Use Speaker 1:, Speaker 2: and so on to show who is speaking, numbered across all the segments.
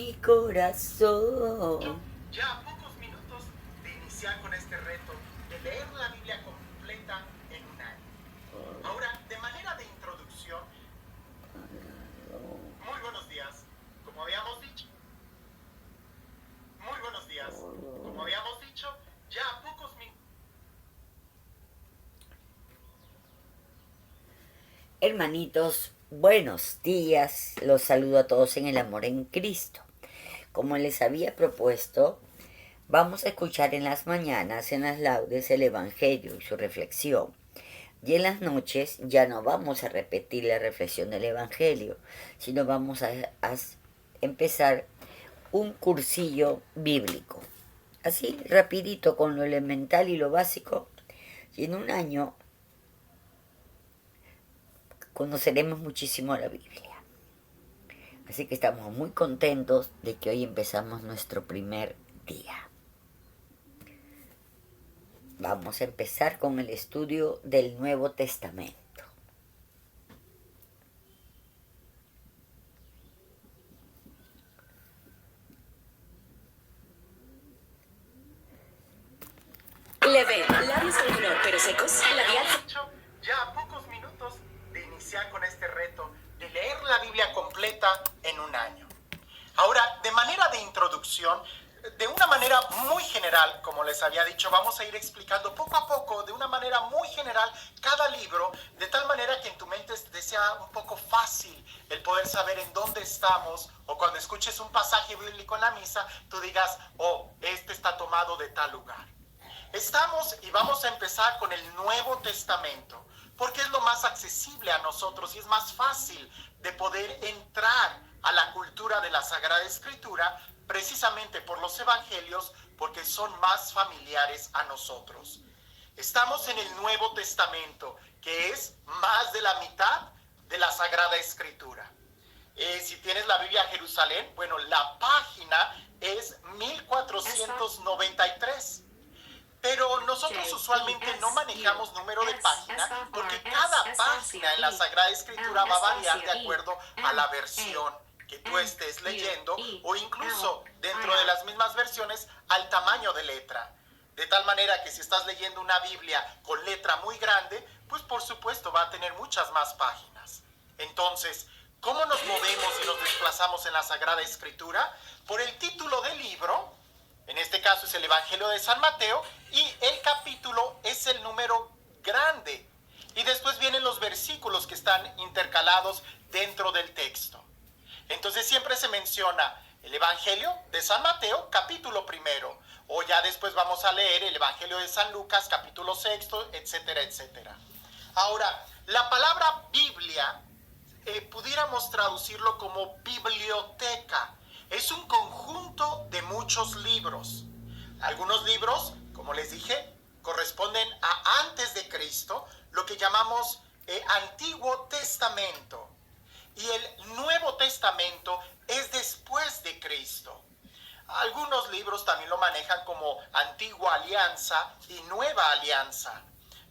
Speaker 1: mi corazón.
Speaker 2: Ya a pocos minutos de iniciar con este reto de leer la Biblia completa en un año. Ahora, de manera de introducción, muy buenos días. Como habíamos dicho, muy buenos días. Como habíamos dicho, ya a pocos minutos.
Speaker 1: Hermanitos, buenos días. Los saludo a todos en el amor en Cristo. Como les había propuesto, vamos a escuchar en las mañanas, en las laudes, el Evangelio y su reflexión. Y en las noches ya no vamos a repetir la reflexión del Evangelio, sino vamos a empezar un cursillo bíblico. Así, rapidito, con lo elemental y lo básico. Y en un año conoceremos muchísimo la Biblia. Así que estamos muy contentos de que hoy empezamos nuestro primer día. Vamos a empezar con el estudio del Nuevo Testamento.
Speaker 3: Leve, labios con color pero secos, labial.
Speaker 2: Ya a pocos minutos de iniciar con este reto de leer la Biblia completa en un año. Ahora, de manera de introducción, de una manera muy general, como les había dicho, vamos a ir explicando poco a poco, de una manera muy general, cada libro, de tal manera que en tu mente sea un poco fácil el poder saber en dónde estamos, o cuando escuches un pasaje bíblico en la misa, tú digas, oh, este está tomado de tal lugar. Estamos y vamos a empezar con el Nuevo Testamento, porque es lo más accesible a nosotros y es más fácil de poder entrar a la cultura de la Sagrada Escritura, precisamente por los evangelios, porque son más familiares a nosotros. Estamos en el Nuevo Testamento, que es más de la mitad de la Sagrada Escritura. Si tienes la Biblia Jerusalén, bueno, la página es 1493. Pero nosotros usualmente no manejamos número de página porque cada página en la Sagrada Escritura va a variar de acuerdo a la versión que tú estés leyendo o incluso dentro de las mismas versiones al tamaño de letra. De tal manera que si estás leyendo una Biblia con letra muy grande, pues por supuesto va a tener muchas más páginas. Entonces, ¿cómo nos movemos y nos desplazamos en la Sagrada Escritura? Por el título del libro. En este caso es el Evangelio de San Mateo y el capítulo es el número grande. Y después vienen los versículos que están intercalados dentro del texto. Entonces siempre se menciona el Evangelio de San Mateo, capítulo primero. O ya después vamos a leer el Evangelio de San Lucas, capítulo sexto, etcétera, etcétera. Ahora, la palabra Biblia, pudiéramos traducirlo como biblioteca. Es un conjunto de muchos libros. Algunos libros, como les dije, corresponden a antes de Cristo, lo que llamamos Antiguo Testamento. Y el Nuevo Testamento es después de Cristo. Algunos libros también lo manejan como Antigua Alianza y Nueva Alianza,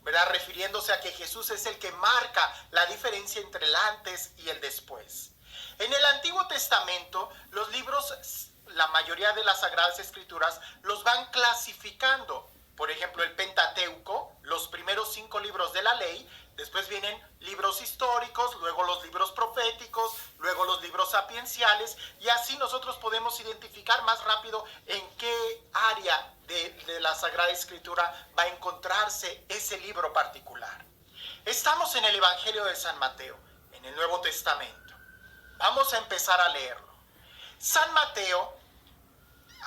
Speaker 2: ¿verdad? Refiriéndose a que Jesús es el que marca la diferencia entre el antes y el después. En el Antiguo Testamento, los libros, la mayoría de las Sagradas Escrituras, los van clasificando. Por ejemplo, el Pentateuco, los primeros 5 libros de la ley, después vienen libros históricos, luego los libros proféticos, luego los libros sapienciales, y así nosotros podemos identificar más rápido en qué área de la Sagrada Escritura va a encontrarse ese libro particular. Estamos en el Evangelio de San Mateo, en el Nuevo Testamento. Vamos a empezar a leerlo. San Mateo,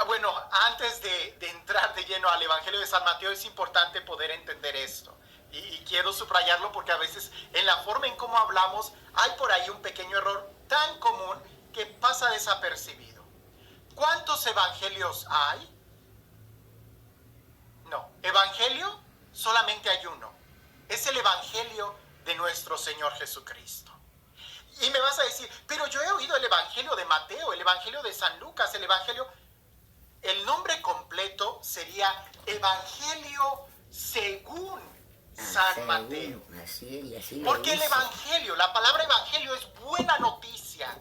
Speaker 2: bueno, antes de entrar de lleno al Evangelio de San Mateo, es importante poder entender esto. Y quiero subrayarlo porque a veces en la forma en cómo hablamos hay por ahí un pequeño error tan común que pasa desapercibido. ¿Cuántos evangelios hay? No, evangelio solamente hay uno. Es el Evangelio de nuestro Señor Jesucristo. Y me vas a decir, pero yo he oído el Evangelio de Mateo, el Evangelio de San Lucas, el Evangelio... El nombre completo sería Evangelio según San Mateo.
Speaker 1: Así, y así
Speaker 2: porque el Evangelio, la palabra Evangelio es buena noticia.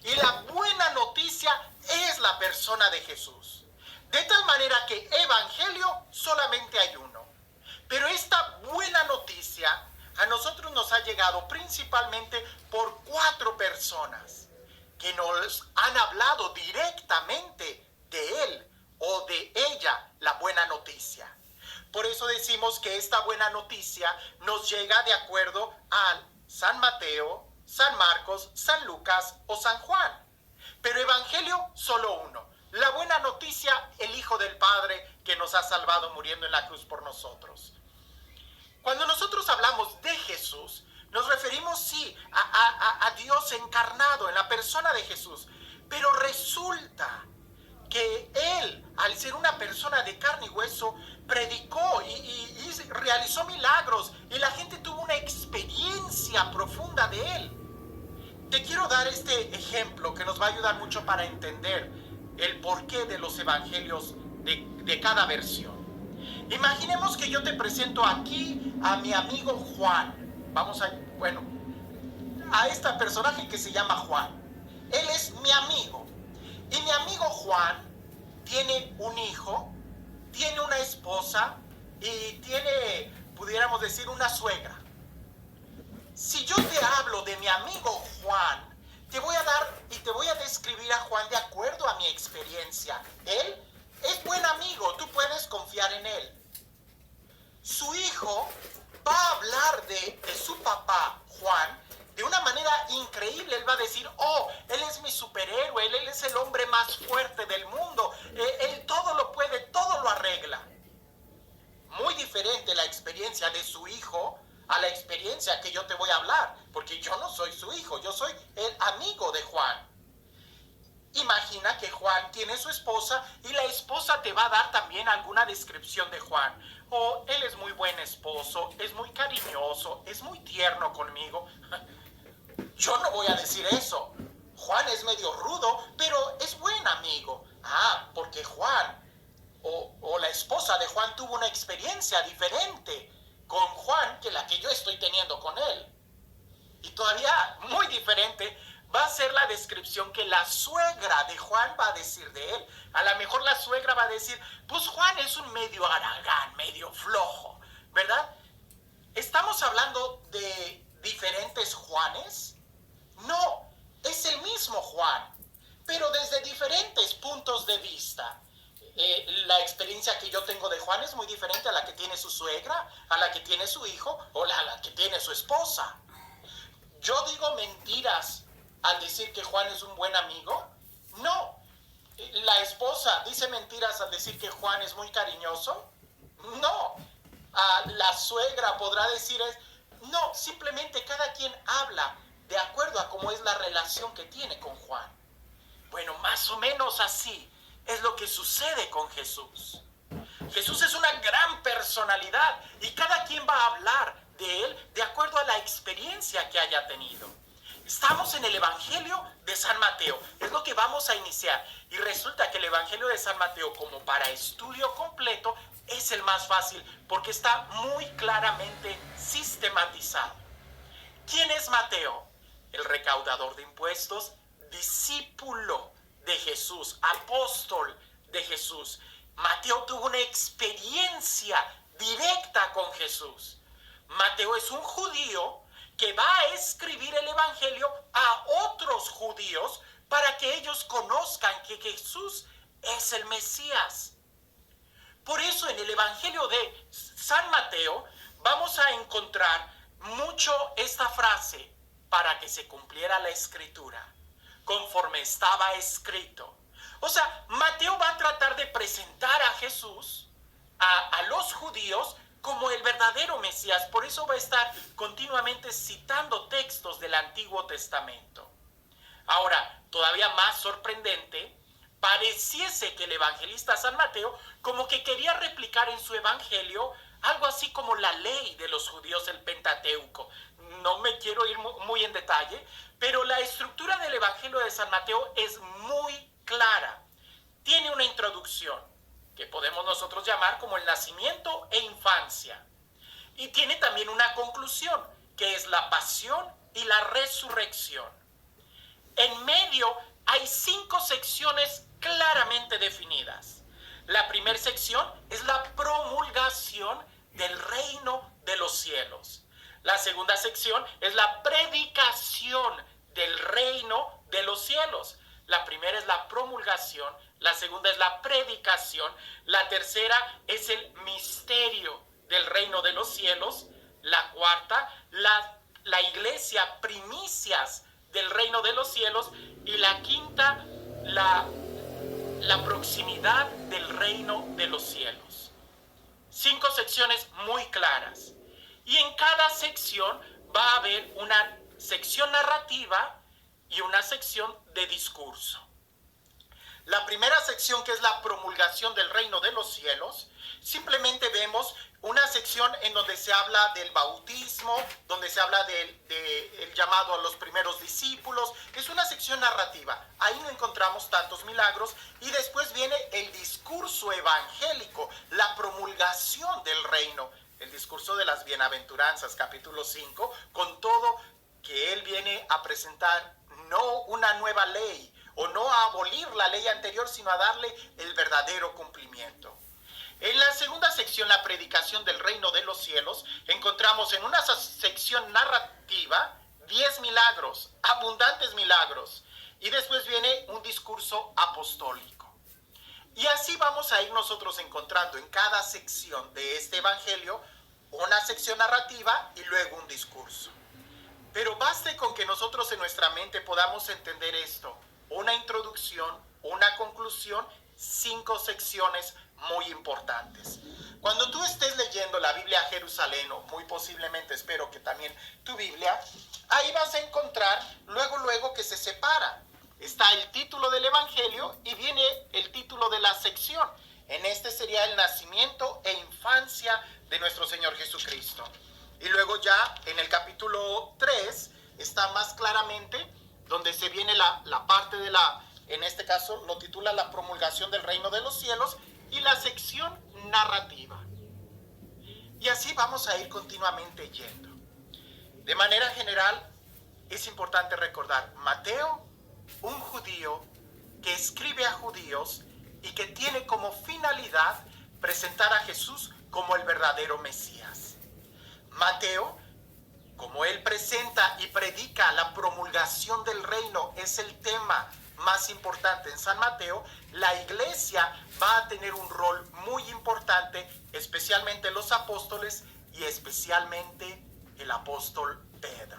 Speaker 2: Y la buena noticia es la persona de Jesús. De tal manera que evangelio solamente hay uno. Pero esta buena noticia a nosotros nos ha llegado principalmente por 4 personas que nos han hablado directamente de él o de ella la buena noticia. Por eso decimos que esta buena noticia nos llega de acuerdo a San Mateo, San Marcos, San Lucas o San Juan. Pero evangelio solo uno. La buena noticia, el Hijo del Padre que nos ha salvado muriendo en la cruz por nosotros. Cuando nosotros hablamos de Jesús, nos referimos sí a Dios encarnado en la persona de Jesús. Pero resulta que Él, al ser una persona de carne y hueso, predicó y realizó milagros y la gente tuvo una experiencia profunda de Él. Te quiero dar este ejemplo que nos va a ayudar mucho para entender el porqué de los evangelios de cada versión. Imaginemos que yo te presento aquí a mi amigo Juan. A este personaje que se llama Juan. Él es mi amigo. Y mi amigo Juan tiene un hijo, tiene una esposa y tiene, pudiéramos decir, una suegra. Si yo te hablo de mi amigo Juan, te voy a dar y te voy a describir a Juan de acuerdo a mi experiencia. Él es buen amigo, tú puedes confiar en él. Su hijo va a hablar de su papá, Juan, de una manera increíble. Él va a decir, oh, él es mi superhéroe, él es el hombre más fuerte del mundo, él todo lo puede, todo lo arregla. Muy diferente la experiencia de su hijo a la experiencia que yo te voy a hablar, porque yo no soy su hijo, yo soy el amigo de Juan. Imagina que Juan tiene su esposa y la esposa te va a dar también alguna descripción de Juan. Oh, él es muy buen esposo, es muy cariñoso, es muy tierno conmigo. Yo no voy a decir eso. Juan es medio rudo, pero es buen amigo. Ah, porque Juan o la esposa de Juan tuvo una experiencia diferente con Juan que la que yo estoy teniendo con él. Y todavía muy diferente va a ser la descripción que la suegra de Juan va a decir de él. A lo mejor la suegra va a decir, pues Juan es un medio haragán, medio flojo, ¿verdad? ¿Estamos hablando de diferentes Juanes? No, es el mismo Juan, pero desde diferentes puntos de vista. La experiencia que yo tengo de Juan es muy diferente a la que tiene su suegra, a la que tiene su hijo o a la que tiene su esposa. ¿Yo digo mentiras al decir que Juan es un buen amigo? No. ¿La esposa dice mentiras al decir que Juan es muy cariñoso? No. ¿La suegra podrá decir eso? No, simplemente cada quien habla de acuerdo a cómo es la relación que tiene con Juan. Bueno, más o menos así es lo que sucede con Jesús. Jesús es una gran personalidad y cada quien va a hablar de él de acuerdo a la experiencia que haya tenido. Estamos en el Evangelio de San Mateo, es lo que vamos a iniciar. Y resulta que el Evangelio de San Mateo, como para estudio completo, es el más fácil porque está muy claramente sistematizado. ¿Quién es Mateo? El recaudador de impuestos, discípulo de Jesús, apóstol de Jesús. Mateo tuvo una experiencia directa con Jesús. Mateo es un judío que va a escribir el Evangelio a otros judíos para que ellos conozcan que Jesús es el Mesías. Por eso en el Evangelio de San Mateo vamos a encontrar mucho esta frase, para que se cumpliera la escritura, conforme estaba escrito. O sea, Mateo va a tratar de presentar a Jesús, a los judíos, como el verdadero Mesías. Por eso va a estar continuamente citando textos del Antiguo Testamento. Ahora, todavía más sorprendente, pareciese que el evangelista San Mateo como que quería replicar en su evangelio algo así como la ley de los judíos, el Pentateuco. No me quiero ir muy en detalle, pero la estructura del Evangelio de San Mateo es muy clara. Tiene una introducción, que podemos nosotros llamar como el nacimiento e infancia. Y tiene también una conclusión, que es la pasión y la resurrección. En medio hay 5 secciones claramente definidas. La primera sección es la promulgación del reino de los cielos. La segunda sección es la predicación del reino de los cielos. La primera es la promulgación, la segunda es la predicación, la tercera es el misterio del reino de los cielos, la cuarta, la iglesia, primicias del reino de los cielos, y la quinta, la proximidad del reino de los cielos. 5 secciones muy claras. Y en cada sección va a haber una sección narrativa y una sección de discurso. La primera sección, que es la promulgación del reino de los cielos, simplemente vemos una sección en donde se habla del bautismo, donde se habla del llamado a los primeros discípulos. Es una sección narrativa. Ahí no encontramos tantos milagros. Y después viene el discurso evangélico, la promulgación del reino, el discurso de las bienaventuranzas, capítulo 5, con todo que él viene a presentar no una nueva ley, o no a abolir la ley anterior, sino a darle el verdadero cumplimiento. En la segunda sección, la predicación del reino de los cielos, encontramos en una sección narrativa 10 milagros, abundantes milagros, y después viene un discurso apostólico. Y así vamos a ir nosotros encontrando en cada sección de este evangelio una sección narrativa y luego un discurso. Pero baste con que nosotros en nuestra mente podamos entender esto: una introducción, una conclusión, 5 secciones muy importantes. Cuando tú estés leyendo la Biblia Jerusalén, o muy posiblemente espero que también tu Biblia, ahí vas a encontrar luego que se separa. Está el título del Evangelio y viene el título de la sección. En este sería el nacimiento e infancia de nuestro Señor Jesucristo. Y luego ya en el capítulo 3 está más claramente donde se viene la parte de en este caso lo titula la promulgación del reino de los cielos, y la sección narrativa. Y así vamos a ir continuamente yendo. De manera general, es importante recordar: Mateo, un judío que escribe a judíos y que tiene como finalidad presentar a Jesús como el verdadero Mesías. Mateo, como él presenta y predica la promulgación del reino, es el tema más importante en San Mateo. La iglesia va a tener un rol muy importante, especialmente los apóstoles y especialmente el apóstol Pedro.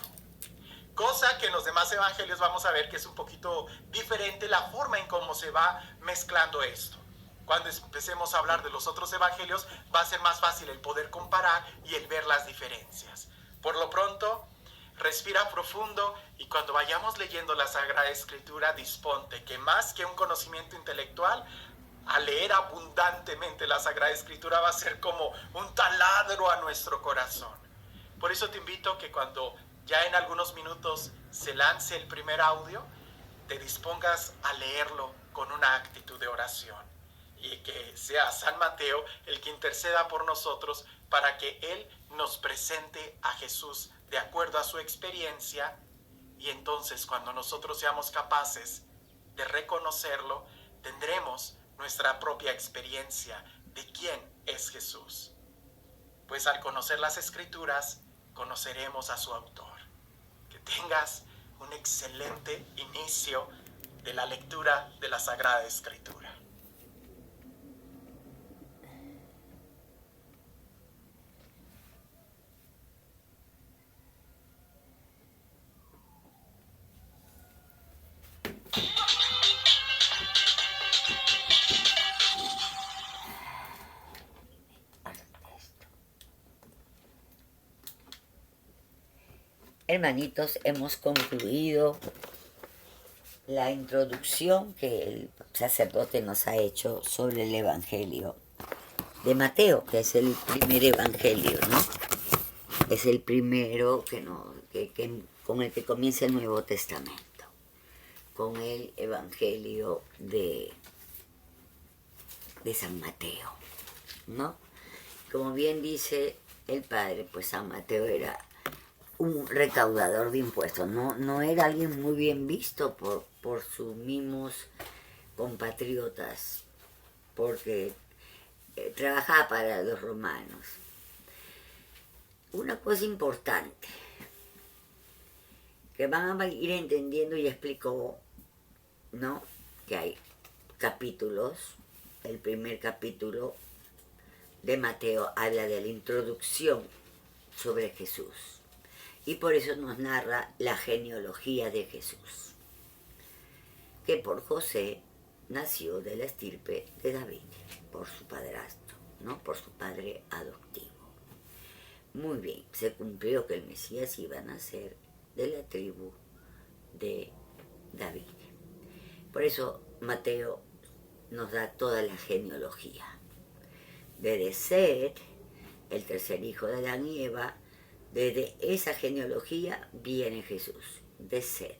Speaker 2: Cosa que en los demás evangelios vamos a ver que es un poquito diferente la forma en cómo se va mezclando esto. Cuando empecemos a hablar de los otros evangelios va a ser más fácil el poder comparar y el ver las diferencias. Por lo pronto, respira profundo, y cuando vayamos leyendo la Sagrada Escritura, disponte que más que un conocimiento intelectual, al leer abundantemente la Sagrada Escritura va a ser como un taladro a nuestro corazón. Por eso te invito que cuando ya en algunos minutos se lance el primer audio, te dispongas a leerlo con una actitud de oración, y que sea San Mateo el que interceda por nosotros para que él nos presente a Jesús de acuerdo a su experiencia. Y entonces, cuando nosotros seamos capaces de reconocerlo, tendremos nuestra propia experiencia de quién es Jesús. Pues al conocer las Escrituras, conoceremos a su autor. Que tengas un excelente inicio de la lectura de la Sagrada Escritura.
Speaker 1: Hermanitos, hemos concluido la introducción que el sacerdote nos ha hecho sobre el Evangelio de Mateo, que es el primer Evangelio, ¿no? Es el primero con el que comienza el Nuevo Testamento, con el Evangelio de San Mateo, ¿no? Como bien dice el padre, pues San Mateo era un recaudador de impuestos, no era alguien muy bien visto por sus mismos compatriotas, porque trabajaba para los romanos. Una cosa importante que van a ir entendiendo, y explicó, ¿no?, que hay capítulos. El primer capítulo de Mateo habla de la introducción sobre Jesús, y por eso nos narra la genealogía de Jesús, que por José nació de la estirpe de David, por su padrastro, ¿no?, por su padre adoptivo. Muy bien, se cumplió que el Mesías iba a nacer de la tribu de David. Por eso Mateo nos da toda la genealogía. Desde Set, el tercer hijo de Adán y Eva, desde esa genealogía viene Jesús, de Set,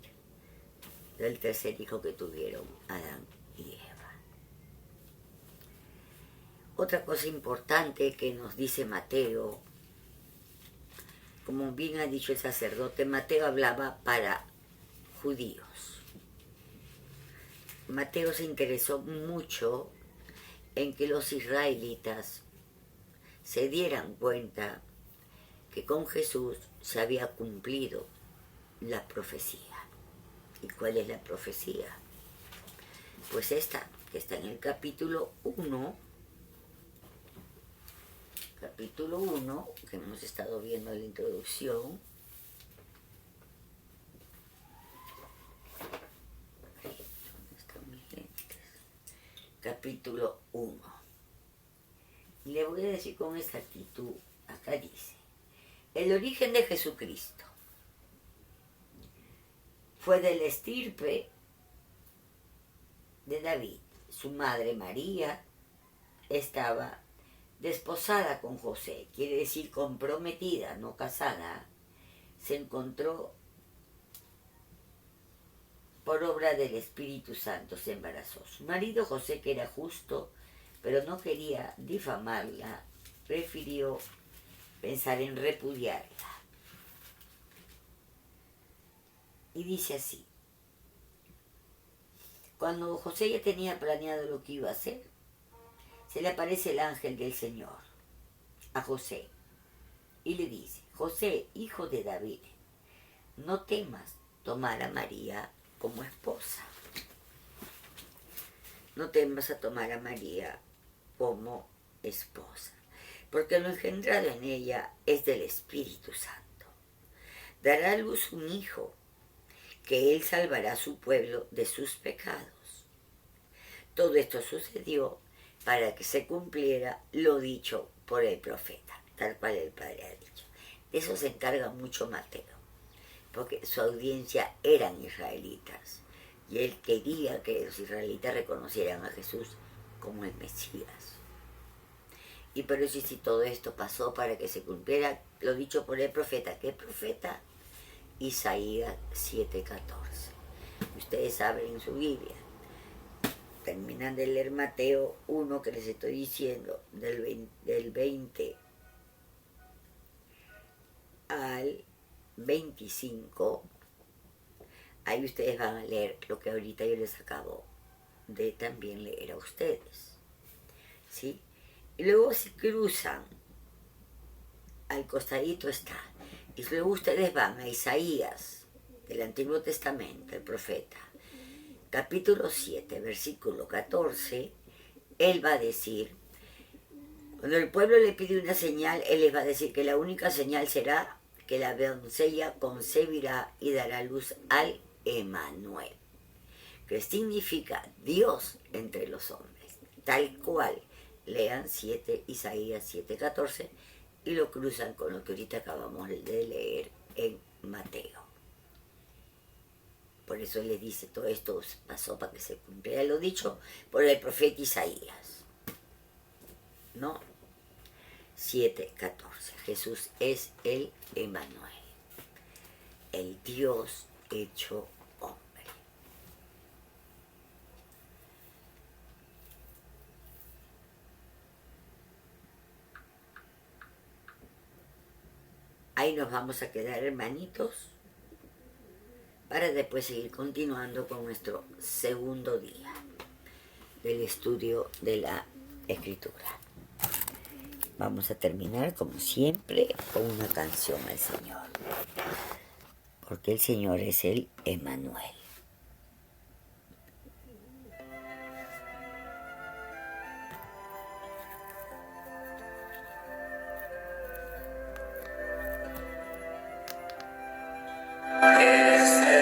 Speaker 1: del tercer hijo que tuvieron Adán y Eva. Otra cosa importante que nos dice Mateo, como bien ha dicho el sacerdote, Mateo hablaba para judíos. Mateo se interesó mucho en que los israelitas se dieran cuenta que con Jesús se había cumplido la profecía. ¿Y cuál es la profecía? Pues esta, que está en el capítulo 1, que hemos estado viendo en la introducción. Capítulo 1. Y le voy a decir con exactitud, acá dice: el origen de Jesucristo fue de la estirpe de David. Su madre María estaba desposada con José, quiere decir comprometida, no casada. Se encontró por obra del Espíritu Santo, se embarazó. Su marido José, que era justo, pero no quería difamarla, prefirió pensar en repudiarla. Y dice así: cuando José ya tenía planeado lo que iba a hacer, se le aparece el ángel del Señor a José y le dice: José, hijo de David, no temas tomar a María como esposa. No temas a tomar a María como esposa, porque lo engendrado en ella es del Espíritu Santo. Dará a luz un hijo, que él salvará a su pueblo de sus pecados. Todo esto sucedió para que se cumpliera lo dicho por el profeta, tal cual el Padre ha dicho. De eso se encarga mucho Mateo, porque su audiencia eran israelitas, y él quería que los israelitas reconocieran a Jesús como el Mesías. Y por eso si todo esto pasó para que se cumpliera lo dicho por el profeta. ¿Qué profeta? Isaías 7:14. Ustedes abren en su Biblia, terminan de leer Mateo 1, que les estoy diciendo, del 20 al 25, ahí ustedes van a leer lo que ahorita yo les acabo de también leer a ustedes, ¿sí? Y luego si cruzan, al costadito está, y luego ustedes van a Isaías, del Antiguo Testamento, el profeta, capítulo 7, versículo 14, él va a decir, cuando el pueblo le pide una señal, él les va a decir que la única señal será que la doncella concebirá y dará luz al Emanuel, que significa Dios entre los hombres, tal cual. Lean Isaías 7:14 y lo cruzan con lo que ahorita acabamos de leer en Mateo. Por eso les dice, todo esto pasó para que se cumpliera lo dicho por el profeta Isaías, ¿no? 7:14. Jesús es el Emanuel, el Dios hecho hombre. ahí nos vamos a quedar, hermanitos, para después seguir continuando con nuestro segundo día del estudio de la Escritura. Vamos a terminar, como siempre, con una canción al Señor, porque el Señor es el Emmanuel.
Speaker 4: Este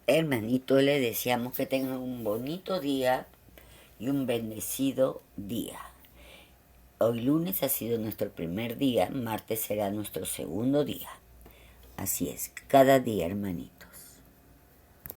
Speaker 1: Hermanito, le deseamos que tengan un bonito día y un bendecido día. Hoy lunes ha sido nuestro primer día, martes será nuestro segundo día. Así es, cada día, hermanito.